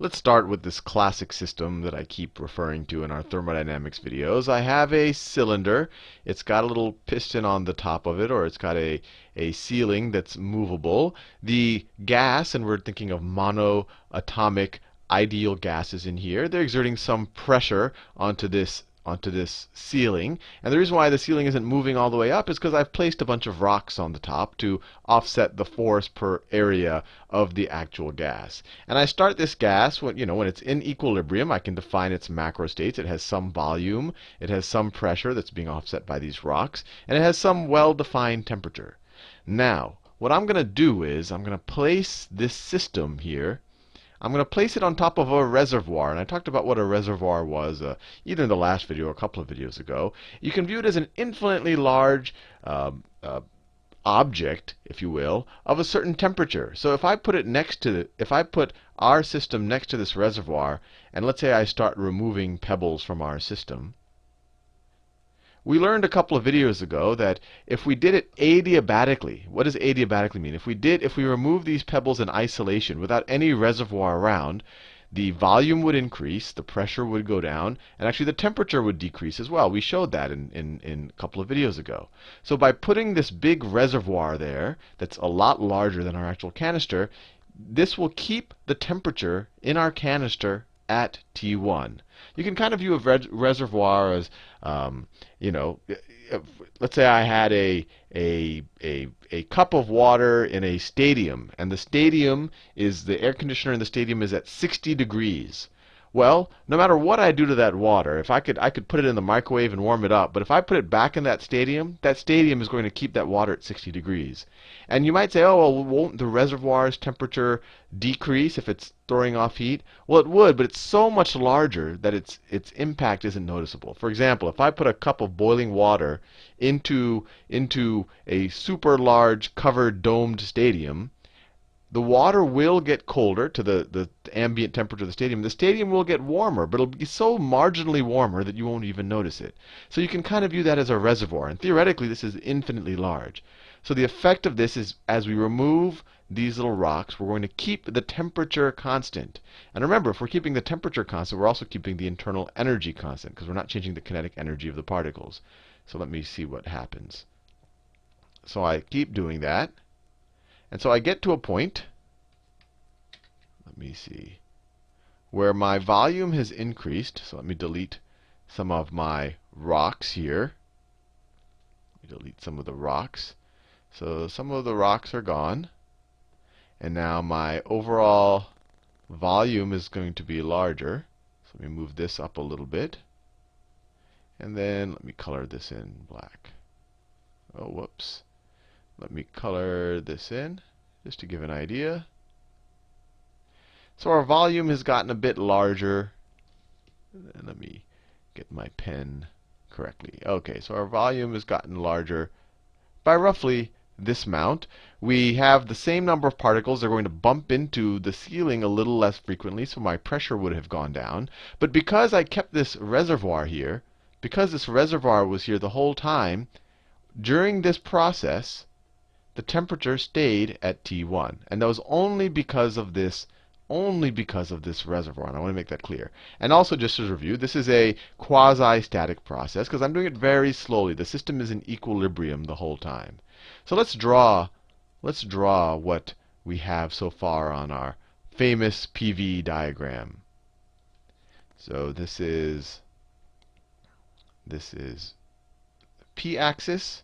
Let's start with this classic system that I keep referring to in our thermodynamics videos. I have a cylinder. It's got a little piston on the top of it, or it's got a sealing that's movable. The gas, and we're thinking of monoatomic ideal gases in here, they're exerting some pressure onto this ceiling. And the reason why the ceiling isn't moving all the way up is because I've placed a bunch of rocks on the top to offset the force per area of the actual gas. And I start this gas when it's in equilibrium. I can define its macro states. It has some volume, it has some pressure that's being offset by these rocks, and it has some well-defined temperature. Now, what I'm going to do is I'm going to place this system here. I'm going to place it on top of a reservoir. And I talked about what a reservoir was either in the last video or a couple of videos ago. You can view it as an infinitely large object, if you will, of a certain temperature. So if I put our system next to this reservoir, and let's say I start removing pebbles from our system, we learned a couple of videos ago that if we did it adiabatically, what does adiabatically mean? If we remove these pebbles in isolation without any reservoir around, the volume would increase, the pressure would go down, and actually the temperature would decrease as well. We showed that in a couple of videos ago. So by putting this big reservoir there, that's a lot larger than our actual canister, this will keep the temperature in our canister at T1. You can kind of view a reservoir as, let's say I had a cup of water in a stadium, and the air conditioner in the stadium is at 60 degrees. Well, no matter what I do to that water, if I could put it in the microwave and warm it up, but if I put it back in that stadium is going to keep that water at 60 degrees. And you might say, oh, well, won't the reservoir's temperature decrease if it's throwing off heat? Well, it would, but it's so much larger that its impact isn't noticeable. For example, if I put a cup of boiling water into a super large covered domed stadium, the water will get colder to the ambient temperature of the stadium. The stadium will get warmer, but it'll be so marginally warmer that you won't even notice it. So you can kind of view that as a reservoir. And theoretically, this is infinitely large. So the effect of this is, as we remove these little rocks, we're going to keep the temperature constant. And remember, if we're keeping the temperature constant, we're also keeping the internal energy constant, because we're not changing the kinetic energy of the particles. So let me see what happens. So I keep doing that. And so I get to a point, let me see, where my volume has increased. So let me delete some of my rocks here. Let me delete some of the rocks. So some of the rocks are gone. And now my overall volume is going to be larger. So let me move this up a little bit. And then let me color this in black. Oh, whoops. Let me color this in just to give an idea. So our volume has gotten a bit larger. And let me get my pen correctly. OK, so our volume has gotten larger by roughly this amount. We have the same number of particles. They're going to bump into the ceiling a little less frequently, so my pressure would have gone down. But because I kept this reservoir here, because this reservoir was here the whole time, during this process, the temperature stayed at T1. And that was only because of this reservoir. And I want to make that clear. And also, just as a review, this is a quasi-static process because I'm doing it very slowly. The system is in equilibrium the whole time. So let's draw what we have so far on our famous PV diagram. So this is the p-axis.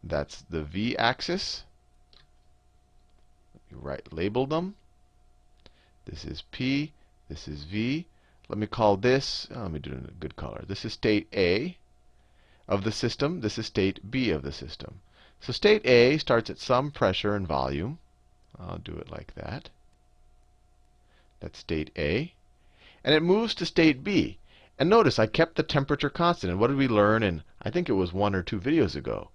That's the v-axis. Label them. This is P. This is V. Let me call this, let me do it in a good color. This is state A of the system. This is state B of the system. So state A starts at some pressure and volume. I'll do it like that. That's state A. And it moves to state B. And notice I kept the temperature constant. And what did we learn in, I think it was 1 or 2 videos ago?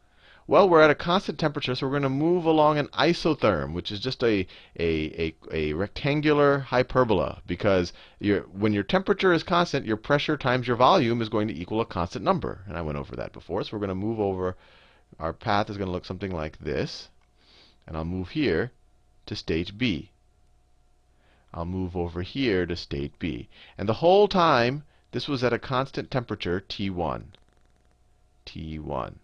Well, we're at a constant temperature, so we're going to move along an isotherm, which is just a rectangular hyperbola. Because when your temperature is constant, your pressure times your volume is going to equal a constant number. And I went over that before. So we're going to move over. Our path is going to look something like this. And I'll move here to state B. I'll move over here to state B. And the whole time, this was at a constant temperature, T1. T1.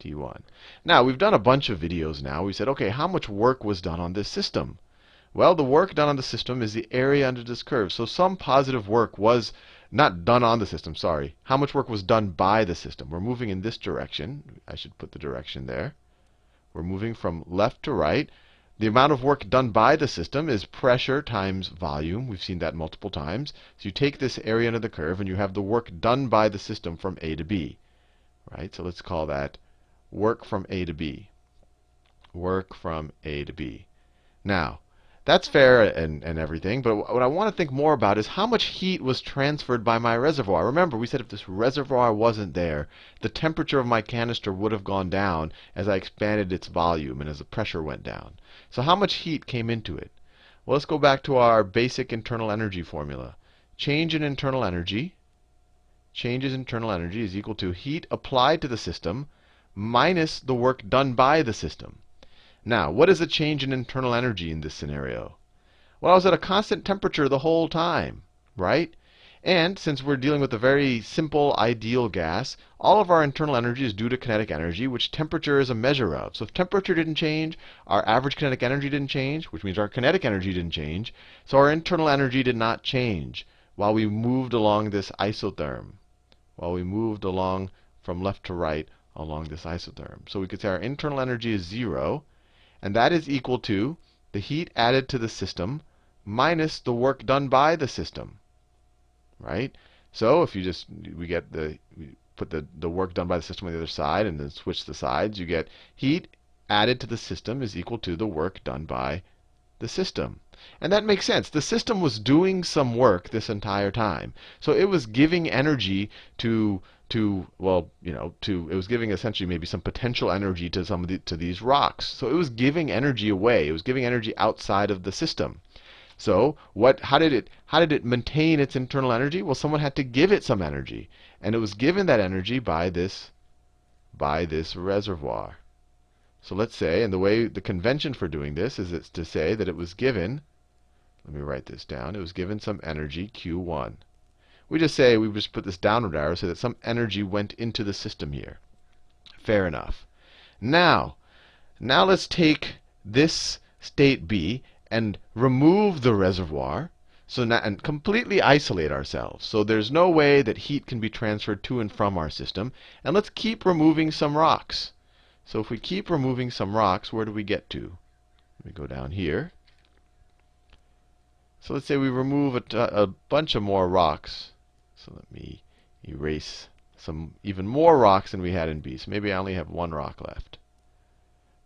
T1. Now, we've done a bunch of videos now. We said, OK, how much work was done on this system? Well, the work done on the system is the area under this curve. So some positive work was not done on the system, sorry. How much work was done by the system? We're moving in this direction. I should put the direction there. We're moving from left to right. The amount of work done by the system is pressure times volume. We've seen that multiple times. So you take this area under the curve, and you have the work done by the system from A to B. Right? So let's call that work from A to B. Work from A to B. Now, that's fair and everything, but what I want to think more about is how much heat was transferred by my reservoir. Remember, we said if this reservoir wasn't there, the temperature of my canister would have gone down as I expanded its volume and as the pressure went down. So how much heat came into it? Well, let's go back to our basic internal energy formula. Change in internal energy, changes in internal energy is equal to heat applied to the system minus the work done by the system. Now, what is a change in internal energy in this scenario? Well, I was at a constant temperature the whole time, right? And since we're dealing with a very simple ideal gas, all of our internal energy is due to kinetic energy, which temperature is a measure of. So if temperature didn't change, our average kinetic energy didn't change, which means our kinetic energy didn't change. So our internal energy did not change while we moved along this isotherm, while we moved along from left to right along this isotherm. So we could say our internal energy is 0. And that is equal to the heat added to the system minus the work done by the system. Right? So if you just we put the work done by the system on the other side and then switch the sides, you get heat added to the system is equal to the work done by the system. And that makes sense. The system was doing some work this entire time. So it was giving energy it was giving essentially maybe some potential energy to these rocks. So it was giving energy away. It was giving energy outside of the system. So how did it maintain its internal energy? Well, someone had to give it some energy, and it was given that energy by this reservoir. So let's say, and the convention for doing this is it's to say that it was given. Let me write this down. It was given some energy, Q1. We just put this downward arrow so that some energy went into the system here. Fair enough. Now let's take this state B and remove the reservoir and completely isolate ourselves. So there's no way that heat can be transferred to and from our system. And let's keep removing some rocks. So if we keep removing some rocks, where do we get to? Let me go down here. So let's say we remove a bunch of more rocks. So let me erase some even more rocks than we had in B. So maybe I only have one rock left.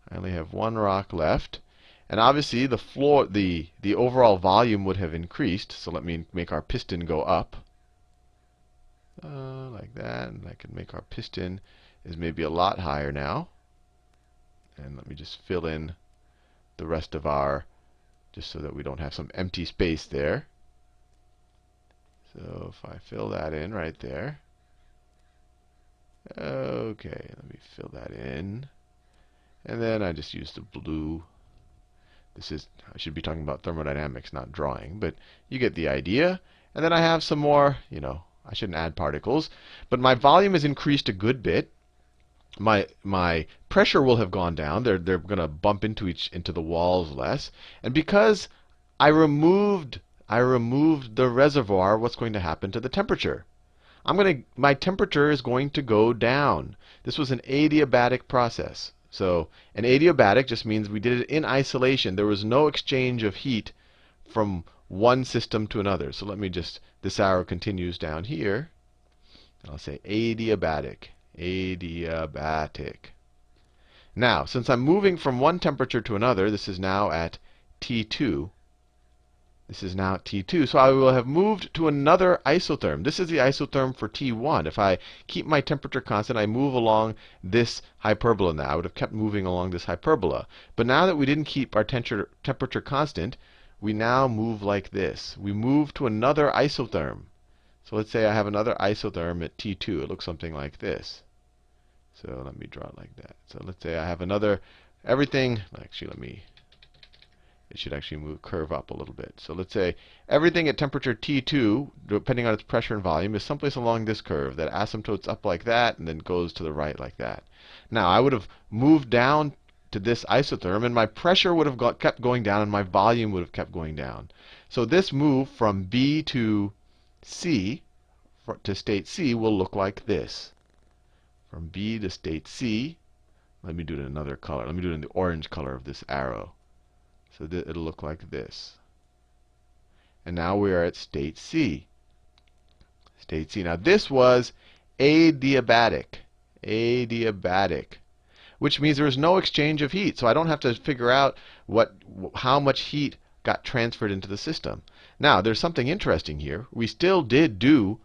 I only have one rock left. And obviously the overall volume would have increased. So let me make our piston go up. Like that. And I can make our piston is maybe a lot higher now. And let me just fill in the rest of just so that we don't have some empty space there. So if I fill that in right there. OK, let me fill that in. And then I just use the blue. I should be talking about thermodynamics, not drawing, but you get the idea. And then I have some more, I shouldn't add particles. But my volume has increased a good bit. My pressure will have gone down. They're going to bump into the walls less. And because I removed the reservoir, what's going to happen to the temperature? My temperature is going to go down. This was an adiabatic process. So an adiabatic just means we did it in isolation. There was no exchange of heat from one system to another. So this arrow continues down here. And I'll say adiabatic. Adiabatic. Now, since I'm moving from one temperature to another, this is now at T2. This is now at T2. So I will have moved to another isotherm. This is the isotherm for T1. If I keep my temperature constant, I move along this hyperbola now. I would have kept moving along this hyperbola. But now that we didn't keep our temperature constant, we now move like this. We move to another isotherm. So let's say I have another isotherm at T2. It looks something like this. So let me draw it like that. So let's say I have everything. Actually, let me It should actually curve up a little bit. So let's say everything at temperature T2, depending on its pressure and volume, is someplace along this curve that asymptotes up like that and then goes to the right like that. Now, I would have moved down to this isotherm, and my pressure would have kept going down, and my volume would have kept going down. So this move from B to C, to state C, will look like this. From B to state C, let me do it in another color. Let me do it in the orange color of this arrow. So it'll look like this. And now we are at state C. State C. Now this was adiabatic. Adiabatic. Which means there is no exchange of heat. So I don't have to figure out how much heat got transferred into the system. Now, there's something interesting here. We still did do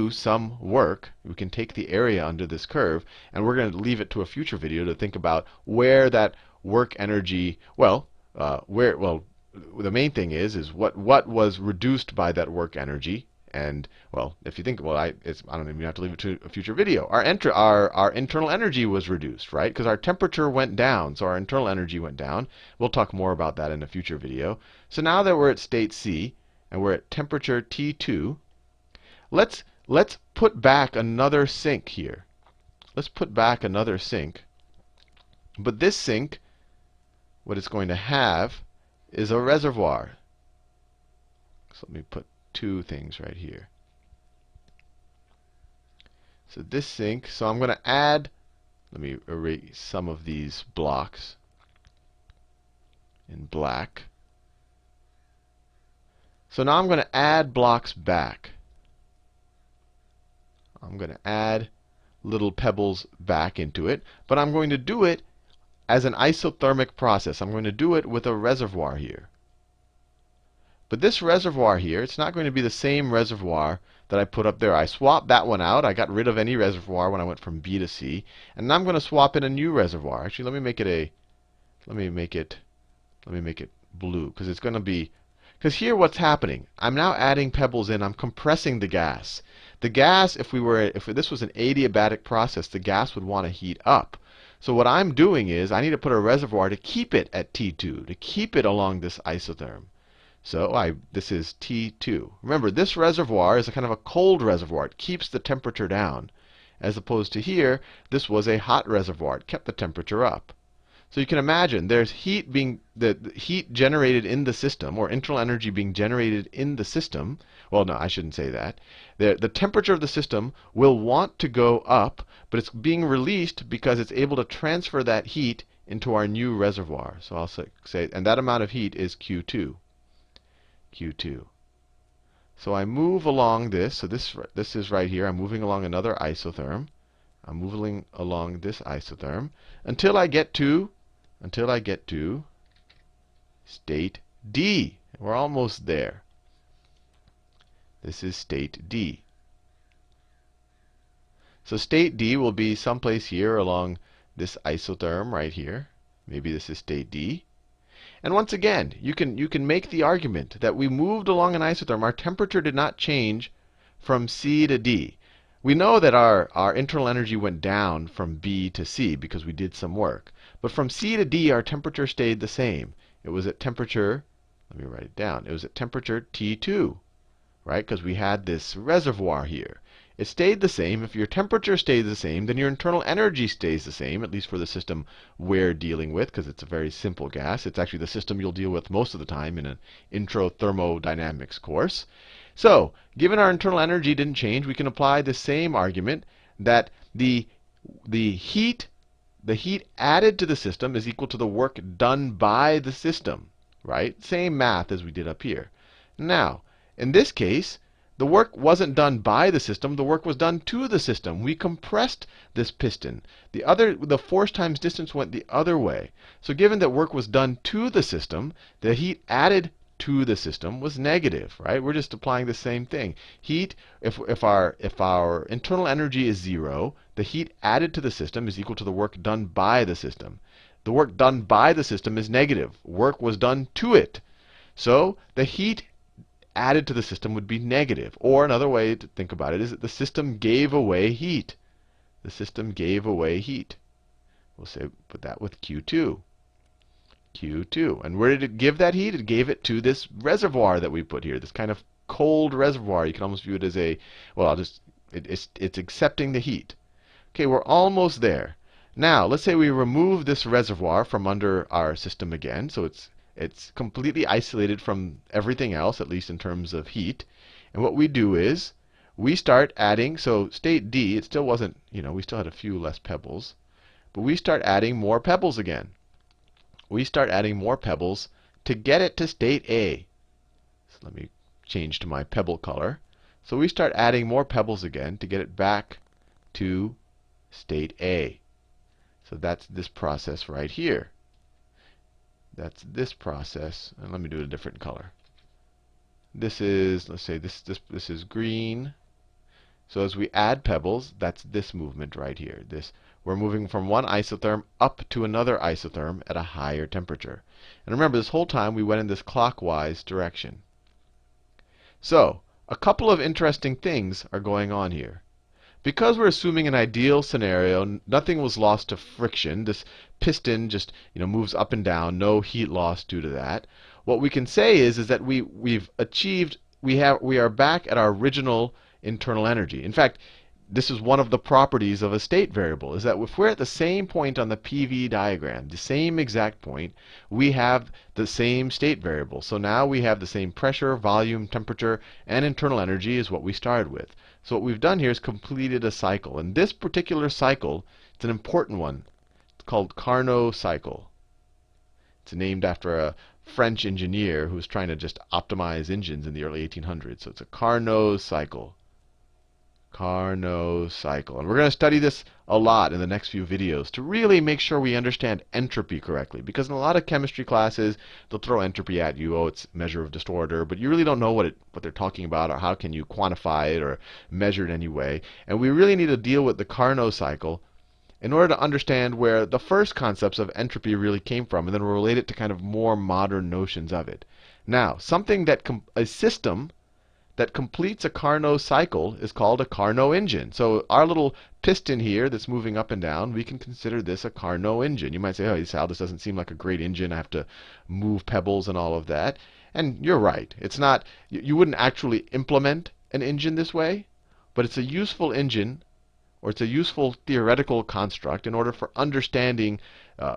some work. We can take the area under this curve, and we're going to leave it to a future video to think about where that work energy, the main thing is what was reduced by that work energy. And, well, if you think, I don't even have to leave it to a future video. Our internal energy was reduced, right? Because our temperature went down, so our internal energy went down. We'll talk more about that in a future video. So now that we're at state C, and we're at temperature T2, let's put back another sink here. Let's put back another sink. But this sink, what it's going to have is a reservoir. So let me put two things right here. So this sink, so I'm going to add, let me erase some of these blocks in black. So now I'm going to add blocks back. I'm going to add little pebbles back into it, but I'm going to do it as an isothermic process. I'm going to do it with a reservoir here. But this reservoir here, it's not going to be the same reservoir that I put up there. I swapped that one out. I got rid of any reservoir when I went from B to C. And now I'm going to swap in a new reservoir. Actually, let me make it blue, because it's going to be, because here what's happening, I'm now adding pebbles in. I'm compressing the gas. The gas, if this was an adiabatic process, the gas would want to heat up. So what I'm doing is I need to put a reservoir to keep it at T2, to keep it along this isotherm. So this is T2. Remember, this reservoir is a kind of a cold reservoir. It keeps the temperature down. As opposed to here, this was a hot reservoir. It kept the temperature up. So you can imagine there's the heat generated in the system, or internal energy being generated in the system. Well, no, I shouldn't say that. The temperature of the system will want to go up, but it's being released because it's able to transfer that heat into our new reservoir. So I'll say, and that amount of heat is Q2. Q2. So I move along this. So this is right here. I'm moving along another isotherm. I'm moving along this isotherm until I get to state D. We're almost there. This is state D. So state D will be someplace here along this isotherm right here. Maybe this is state D. And once again, you can make the argument that we moved along an isotherm. Our temperature did not change from C to D. We know that our internal energy went down from B to C because we did some work. But from C to D, our temperature stayed the same. It was at temperature, let me write it down. It was at temperature T2, right? Because we had this reservoir here. It stayed the same. If your temperature stays the same, then your internal energy stays the same, at least for the system we're dealing with, because it's a very simple gas. It's actually the system you'll deal with most of the time in an intro thermodynamics course. So, given our internal energy didn't change, we can apply the same argument that the heat added to the system is equal to the work done by the system, right? Same math as we did up here. Now, in this case, the work wasn't done by the system. The work was done to the system. We compressed this piston. The force times distance went the other way. So given that work was done to the system, the heat added to the system was negative, right? We're just applying the same thing. Heat, if our internal energy is 0, the heat added to the system is equal to the work done by the system. The work done by the system is negative. Work was done to it. So the heat added to the system would be negative. Or another way to think about it is that the system gave away heat. The system gave away heat. We'll say put that with Q2. Q2. And where did it give that heat? It gave it to this reservoir that we put here, this kind of cold reservoir. You can almost view it as a, well, it's accepting the heat. Okay, we're almost there. Now, let's say we remove this reservoir from under our system again. So it's completely isolated from everything else, at least in terms of heat. And what we do is we start adding, so state D, it still wasn't, we still had a few less pebbles. But we start adding more pebbles again. We start adding more pebbles to get it to state A. So let me change to my pebble color. So we start adding more pebbles again to get it back to state A. So that's this process right here. That's this process. And let me do a different color. This is, let's say this is green. So as we add pebbles, that's this movement right here. We're moving from one isotherm up to another isotherm at a higher temperature. And remember, this whole time we went in this clockwise direction. So a couple of interesting things are going on here. Because we're assuming an ideal scenario, nothing was lost to friction. This piston just moves up and down, no heat loss due to that. What we can say is that we've achieved, we are back at our original internal energy. In fact, this is one of the properties of a state variable, is that if we're at the same point on the PV diagram, the same exact point, we have the same state variable. So now we have the same pressure, volume, temperature, and internal energy as what we started with. So what we've done here is completed a cycle. And this particular cycle, it's an important one. It's called Carnot cycle. It's named after a French engineer who was trying to just optimize engines in the early 1800s. So it's a Carnot cycle. Carnot cycle. And we're going to study this a lot in the next few videos to really make sure we understand entropy correctly. Because in a lot of chemistry classes, they'll throw entropy at you. Oh, it's measure of disorder. But you really don't know what they're talking about, or how can you quantify it or measure it in any way. And we really need to deal with the Carnot cycle in order to understand where the first concepts of entropy really came from, and then we'll relate it to kind of more modern notions of it. Now, a system that completes a Carnot cycle is called a Carnot engine. So our little piston here that's moving up and down, we can consider this a Carnot engine. You might say, oh, Sal, this doesn't seem like a great engine. I have to move pebbles and all of that. And you're right. It's not, you wouldn't actually implement an engine this way, but it's a useful engine, or it's a useful theoretical construct in order for understanding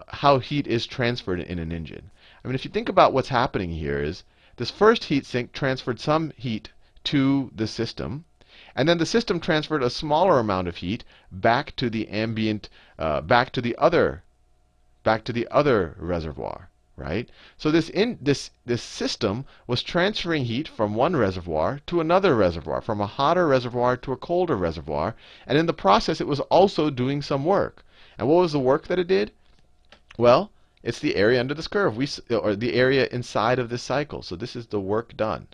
how heat is transferred in an engine. I mean, if you think about what's happening here is this first heat sink transferred some heat to the system, and then the system transferred a smaller amount of heat back to the ambient, back to the other reservoir, right? So this system was transferring heat from one reservoir to another reservoir, from a hotter reservoir to a colder reservoir, and in the process it was also doing some work. And what was the work that it did? Well, it's the area under this curve, or the area inside of this cycle. So this is the work done.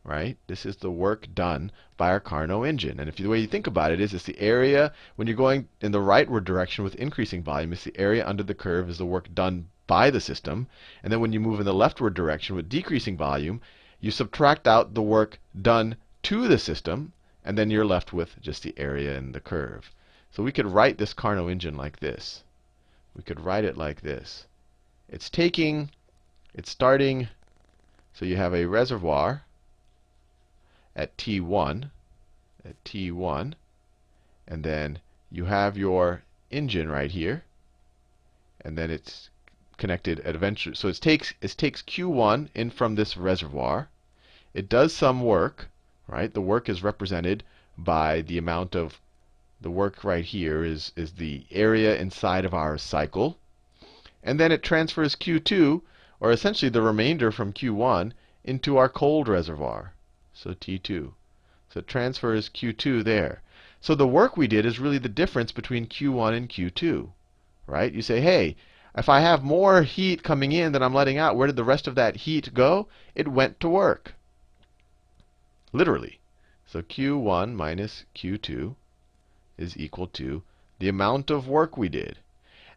Right? This is the work done by our Carnot engine. And the way you think about it is, it's the area, when you're going in the rightward direction with increasing volume, it's the area under the curve is the work done by the system. And then when you move in the leftward direction with decreasing volume, you subtract out the work done to the system, and then you're left with just the area in the curve. So we could write this Carnot engine like this. We could write it like this. It's starting, so you have a reservoir at T1, and then you have your engine right here, and then it's connected at eventually. So it takes Q1 in from this reservoir. It does some work, right? The work is represented by the amount of the work right here is the area inside of our cycle, and then it transfers Q2, or essentially the remainder from Q1, into our cold reservoir. So T2. So it transfers Q2 there. So the work we did is really the difference between Q1 and Q2. Right? You say, hey, if I have more heat coming in than I'm letting out, where did the rest of that heat go? It went to work. Literally. So Q1 minus Q2 is equal to the amount of work we did.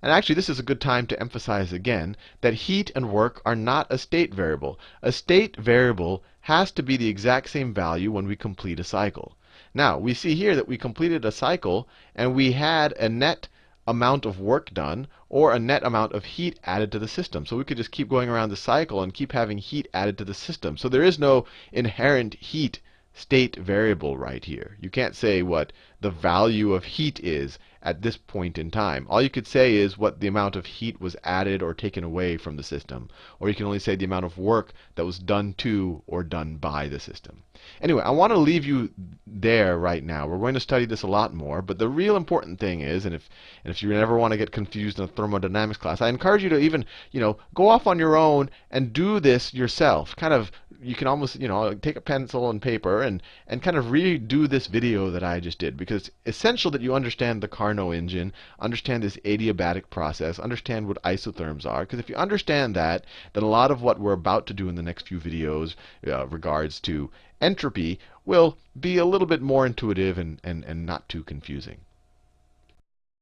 And actually, this is a good time to emphasize again that heat and work are not a state variable. A state variable has to be the exact same value when we complete a cycle. Now, we see here that we completed a cycle, and we had a net amount of work done or a net amount of heat added to the system. So we could just keep going around the cycle and keep having heat added to the system. So there is no inherent heat state variable right here. You can't say what the value of heat is at this point in time. All you could say is what the amount of heat was added or taken away from the system. Or you can only say the amount of work that was done to or done by the system. Anyway, I want to leave you there right now. We're going to study this a lot more, but the real important thing is, and if you never want to get confused in a thermodynamics class, I encourage you to even, go off on your own and do this yourself. Kind of, you can almost, take a pencil and paper and kind of redo this video that I just did, because it's essential that you understand the Carnot engine, understand this adiabatic process, understand what isotherms are. Because if you understand that, then a lot of what we're about to do in the next few videos regards to entropy will be a little bit more intuitive and not too confusing.